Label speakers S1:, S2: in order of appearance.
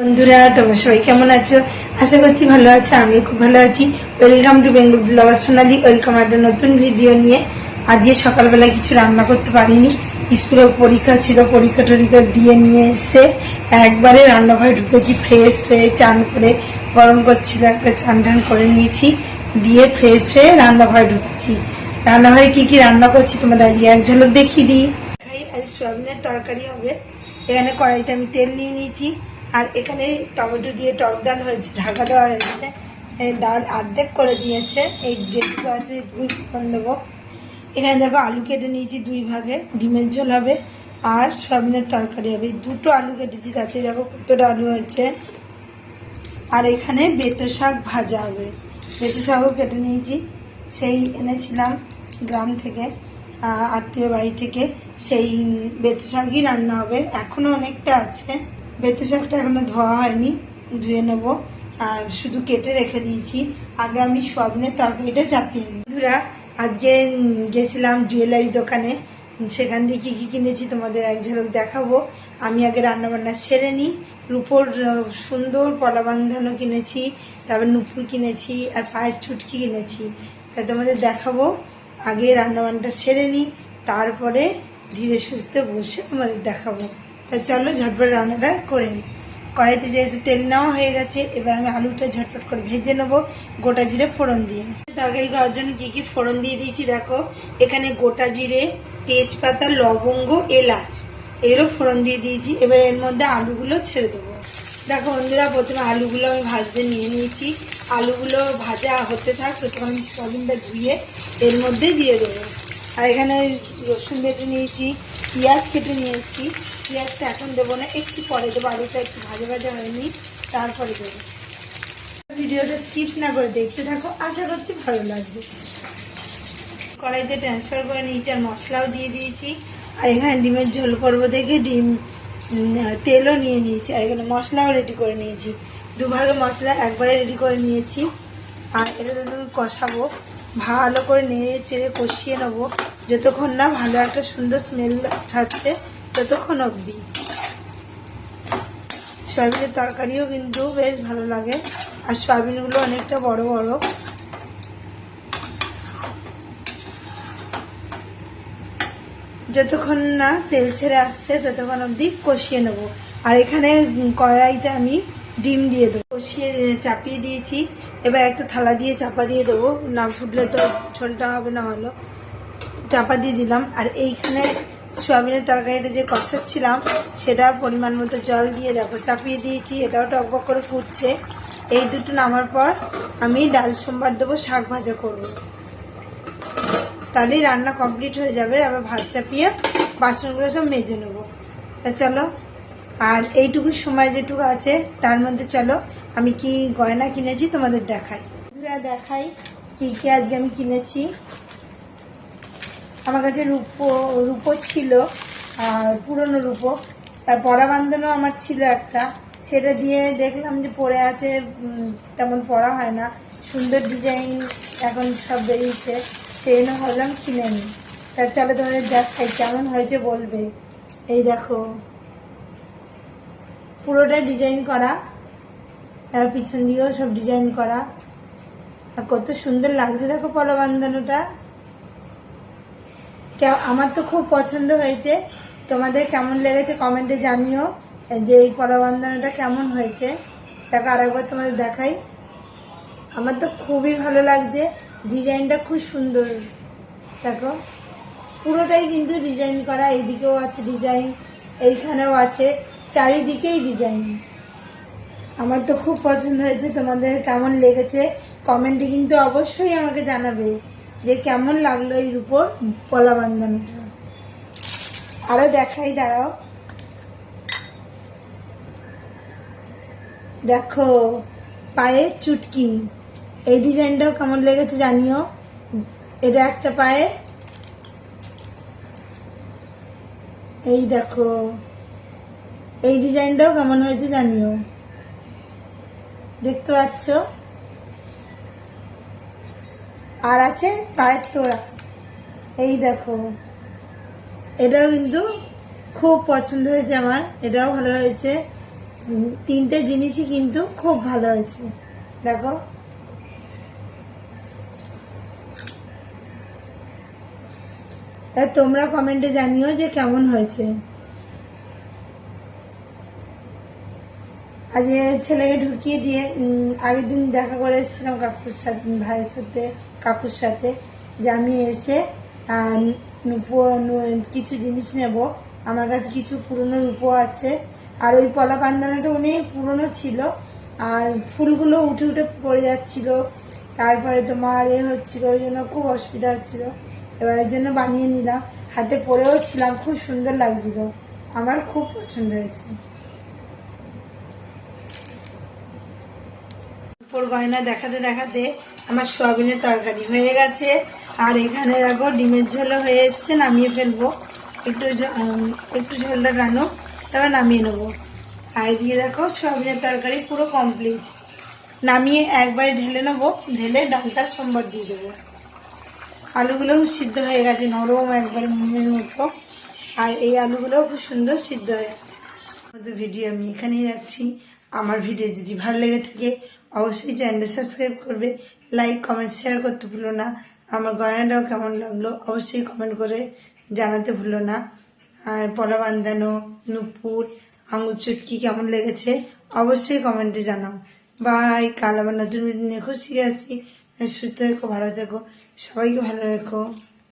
S1: বন্ধুরা তোমরা সবাই কেমন আছো? আশা করছি ভালো আছো। আমি খুব ভালো আছি। Welcome to Bengal blogger Sonali. Welcome একটা নতুন ভিডিও নিয়ে। আজকে সকালবেলায় কিছু রান্না করতে পারিনি, স্কুলে পরীক্ষা ছিল, পরীক্ষা টরীক্ষা দিয়ে নিয়ে এসে একবারে রান্নাঘরে ঢুকেছি। ফ্রেশ হয়ে চান করে, গরম করছিল একটা চান টান করে নিয়েছি, দিয়ে ফ্রেশ হয়ে রান্নাঘরে ঢুকেছি। রান্নাঘরে কি কি রান্না করছি তোমাদের আজকে এক ঝলক দেখিয়ে দিই। আজ সয়াবিনের তরকারি হবে। এখানে কড়াইতে আমি তেল নিয়ে নিয়েছি, আর এখানে টমেটো দিয়ে টক ডাল হয়েছে, ঢাকা দেওয়া হয়েছে। ডাল অর্ধেক করে দিয়েছে, এই যেটুকু আছে ফোড়ন দেবো। এখানে দেখো আলু কেটে নিয়েছি দুই ভাগে, ডিমের ঝোল হবে আর সয়াবিনের তরকারি হবে। দুটো আলু কেটেছি, তাতে দেখো কতটা আলু হয়েছে। আর এখানে বেতো শাক ভাজা হবে, বেতো শাকও কেটে নিয়েছি, সেই এনেছিলাম গ্রাম থেকে, আত্মীয় বাড়ি থেকে। সেই বেতো শাকই রান্না হবে, এখনো অনেকটা আছে। বেতো শাকটা এখনো ধোয়া হয়নি, ধুয়ে নেবো, আর শুধু কেটে রেখে দিয়েছি। আগে আমি সয়াবিনের তরকারিটা চাপিয়ে নিই। বন্ধুরা আজকে গেছিলাম জুয়েলারি দোকানে, সেখান দিয়ে কি কি কিনেছি তোমাদের এক ঝলক দেখাবো। আমি আগে রান্নাবান্না সেরে নিই। রূপোর সুন্দর পলা বাঁধানো কিনেছি, তারপর নুপুর কিনেছি, আর পায়ের চুটকি কিনেছি, তাই তোমাদের দেখাবো। আগে রান্নাবান্নাটা সেরে নিই, তারপরে ধীরে সুস্থে বসে তোমাদের দেখাবো। তা চলো ঝটপট রান্নাটা করে নিই। কড়াইতে যেহেতু তেল নেওয়া হয়ে গেছে, এবার আমি আলুটা ঝটপট করে ভেজে নেবো গোটা জিরে ফোড়ন দিয়ে। তরকারি করার জন্য কি কি ফোড়ন দিয়ে দিয়েছি দেখো। এখানে গোটা জিরে, তেজপাতা, লবঙ্গ, এলাচ, এগুলো ফোড়ন দিয়ে দিয়েছি। এবার এর মধ্যে আলুগুলো ছেড়ে দেবো। দেখো বন্ধুরা, প্রথমে আলুগুলো আমি ভাজতে নিয়ে নিয়েছি। আলুগুলো ভাজা হতে থাক, তখন আমি সয়াবিনটা ধুয়ে এর মধ্যে দিয়ে দেবো। আর এখানে রসুন বেটে নিয়েছি, পেঁয়াজ কেটে নিয়েছি। পেঁয়াজটা এখন দেবো না, একটু পরে দেবো, আলুটা একটু ভাজা ভাজা হয়নি, তারপরে দেবো। ভিডিওটা স্কিপ না করে দেখতে থাকো, আশা করছি ভালো লাগবে। কড়াইতে ট্রান্সফার করে নিয়েছি, আর মশলাও দিয়ে দিয়েছি। আর এখানে ডিমের ঝোল করবো দেখে ডিম তেলও নিয়ে নিয়েছি, আর এখানে মশলাও রেডি করে নিয়েছি। দুভাগে মশলা একবারে রেডি করে নিয়েছি। আর এটা তুমি কষাবো, ভালো করে নেড়ে চেড়ে কষিয়ে নেবো, যতক্ষণ না ভালো একটা সুন্দর স্মেল ছাড়ছে ততক্ষণ অবধি। সয়াবিনের তরকারিও কিন্তু বেশ ভালো লাগে, আর সয়াবিনগুলো অনেকটা বড় বড়। যতক্ষণ না তেল ছেড়ে আসছে ততক্ষণ অবধি কষিয়ে নেবো। আর এখানে কড়াইতে আমি ডিম দিয়ে দেবো, কষিয়ে চাপিয়ে দিয়েছি। এবার একটা থালা দিয়ে চাপা দিয়ে দেবো, না ফুটলে তো ঝোলটা হবে না ভালো। চাপা দিয়ে দিলাম। আর এইখানে সয়াবিনের তরকারিটা যে কষাচ্ছিলাম, সেটা পরিমাণ মতো জল দিয়ে দেখো চাপিয়ে দিয়েছি, এটাও টকবক করে ফুটছে। এই দুটো নামার পর আমি ডাল সম্বার দেবো, শাক ভাজা করবো, তাহলেই রান্না কমপ্লিট হয়ে যাবে। আবার ভাত চাপিয়ে বাসনগুলো সব মেজে নেবো। তা চলো, আর এইটুকু সময় যেটুকু আছে তার মধ্যে চলো আমি কি গয়না কিনেছি তোমাদের দেখাই। দেখাই কি কি আজকে আমি কিনেছি। আমার কাছে রূপো ছিল, আর পুরনো রূপো, তার পরা বাঁধানো আমার ছিল একটা, সেটা দিয়ে দেখলাম যে পরে আছে, তেমন পরা হয় না। সুন্দর ডিজাইন এখন সব বেরিয়েছে, সেই জন্য ভাবলাম কিনে নিই। তা চলো তোমাদের দেখাই কেমন হয়েছে বলবে। এই দেখো পুরোটা ডিজাইন করা, তার পিছন দিয়েও সব ডিজাইন করা, আর কত সুন্দর লাগছে দেখো পলা বাঁধানোটা। আমার তো খুব পছন্দ হয়েছে, তোমাদের কেমন লেগেছে কমেন্টে জানিও যে এই পলা বাঁধানোটা কেমন হয়েছে। দেখো আরেকবার তোমাদের দেখাই, আমার তো খুবই ভালো লাগছে, ডিজাইনটা খুব সুন্দর। দেখো পুরোটাই কিন্তু ডিজাইন করা, এইদিকেও আছে ডিজাইন, এইখানেও আছে, চারিদিকেই ডিজাইন। আমার তো খুব পছন্দ হয়েছে, তোমাদের কেমন লেগেছে কমেন্টে কিন্তু অবশ্যই আমাকে জানাবে যে কেমন লাগলো এর উপর পলা বাঁধানোটা। আরো দেখাই, দাঁড়াও, দেখো পায়ে চুটকি, এই ডিজাইনটাও কেমন লেগেছে জানিও। এটা একটা পায়ে, এই দেখো এই ডিজাইনটাও কেমন হয়েছে জানিও, দেখতে পাচ্ছ। আর আছে পায়ের তোড়া, এই দেখো, এটাও কিন্তু খুব পছন্দ হয়েছে আমার, এটাও ভালো হয়েছে। তিনটে জিনিসই কিন্তু খুব ভালো হয়েছে। দেখো তোমরা কমেন্টে জানিও যে কেমন হয়েছে। আজ ছেলেকে ঢুকিয়ে দিয়ে আগের দিন দেখা করে এসেছিলাম কাকুর সাথে, ভাইয়ের সাথে, কাকুর সাথে, যে আমি এসে কিছু জিনিস নেব। আমার কাছে কিছু পুরনো রূপো আছে, আর ওই পলা পান্ডানাটা অনেক পুরনো ছিল, আর ফুলগুলো উঠে উঠে পড়ে যাচ্ছিল, তারপরে তোমার হচ্ছিল, ওই জন্য খুব অসুবিধা হচ্ছিল। এবার এর জন্য বানিয়ে নিলাম, হাতে পরেও ছিলাম, খুব সুন্দর লাগছিল, আমার খুব পছন্দ হয়েছে। গয়না দেখাতে দেখাতে আমার সোয়াবিনের তরকারি হয়ে গেছে, আর এখানে দেখো ডিমের ঝোলও হয়ে এসছে, নামিয়ে ফেলবো। একটু ঝোলটা টানো, তারপর নামিয়ে নেবো। আর দিয়ে দেখো সোয়াবিনের তরকারি পুরো কমপ্লিট, নামিয়ে একবারে ঢেলে নেবো, ঢেলে ডালটা সোমবার দিয়ে দেবো। আলুগুলোও সিদ্ধ হয়ে গেছে, নরম একবারে মোমের মতো, আর এই আলুগুলোও খুব সুন্দর সিদ্ধ হয়ে গেছে। ভিডিও আমি এখানেই রাখছি। আমার ভিডিও যদি ভালো লেগে থাকে অবশ্যই চ্যানেলটা সাবস্ক্রাইব করবে, লাইক কমেন্ট শেয়ার করতে ভুলো না। আমার গয়নাটাও কেমন লাগলো অবশ্যই কমেন্ট করে জানাতে ভুলো না। আর পলা বান্ধানো, নুপুর, আঙুর চুটকি কেমন লেগেছে অবশ্যই কমেন্টে জানাও। বাই, কাল আবার নতুন ভিডিও নিয়ে খুশি আসি। সুস্থ থেকো, ভালো থেকো, সবাইকে ভালো রেখো।